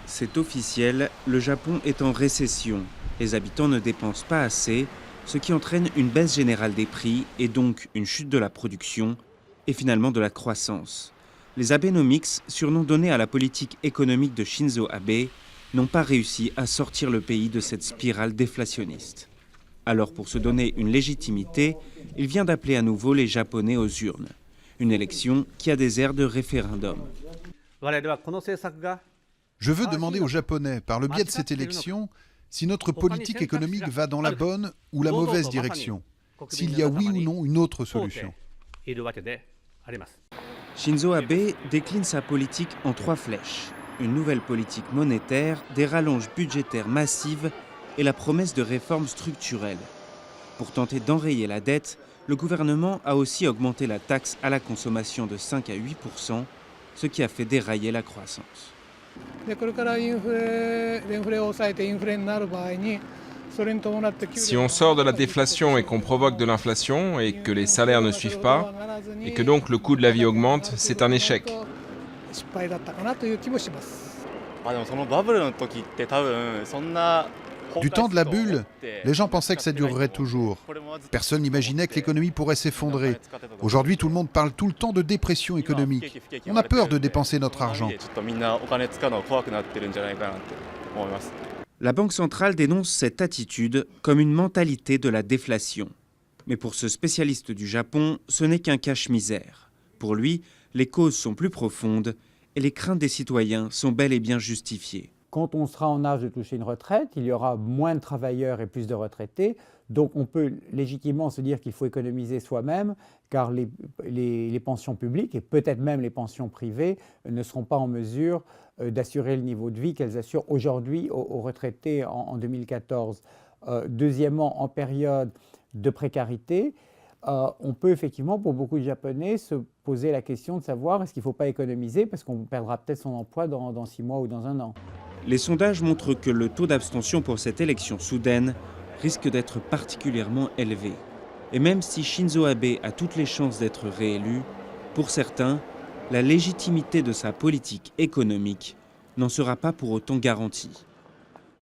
C'est officiel, le Japon est en récession. Les habitants ne dépensent pas assez, ce qui entraîne une baisse générale des prix et donc une chute de la production et finalement de la croissance. Les Abenomics, surnom donné à la politique économique de Shinzo Abe, n'ont pas réussi à sortir le pays de cette spirale déflationniste. Alors pour se donner une légitimité, il vient d'appeler à nouveau les Japonais aux urnes. Une élection qui a des airs de référendum. Je veux demander aux Japonais, par le biais de cette élection, si notre politique économique va dans la bonne ou la mauvaise direction, s'il y a oui ou non une autre solution. Shinzo Abe décline sa politique en 3 flèches. Une nouvelle politique monétaire, des rallonges budgétaires massives et la promesse de réformes structurelles. Pour tenter d'enrayer la dette, le gouvernement a aussi augmenté la taxe à la consommation de 5 à 8%, ce qui a fait dérailler la croissance. Si on sort de la déflation et qu'on provoque de l'inflation et que les salaires ne suivent pas et que donc le coût de la vie augmente, c'est un échec. Du temps de la bulle, les gens pensaient que ça durerait toujours. Personne n'imaginait que l'économie pourrait s'effondrer. Aujourd'hui, tout le monde parle tout le temps de dépression économique. On a peur de dépenser notre argent. La Banque centrale dénonce cette attitude comme une mentalité de la déflation. Mais pour ce spécialiste du Japon, ce n'est qu'un cache-misère. Pour lui, les causes sont plus profondes et les craintes des citoyens sont bel et bien justifiées. Quand on sera en âge de toucher une retraite, il y aura moins de travailleurs et plus de retraités. Donc on peut légitimement se dire qu'il faut économiser soi-même, car les pensions publiques et peut-être même les pensions privées ne seront pas en mesure d'assurer le niveau de vie qu'elles assurent aujourd'hui aux retraités en 2014. Deuxièmement, en période de précarité, on peut effectivement, pour beaucoup de Japonais, se poser la question de savoir est-ce qu'il ne faut pas économiser parce qu'on perdra peut-être son emploi dans 6 mois ou dans 1 an. Les sondages montrent que le taux d'abstention pour cette élection soudaine risque d'être particulièrement élevé. Et même si Shinzo Abe a toutes les chances d'être réélu, pour certains, la légitimité de sa politique économique n'en sera pas pour autant garantie.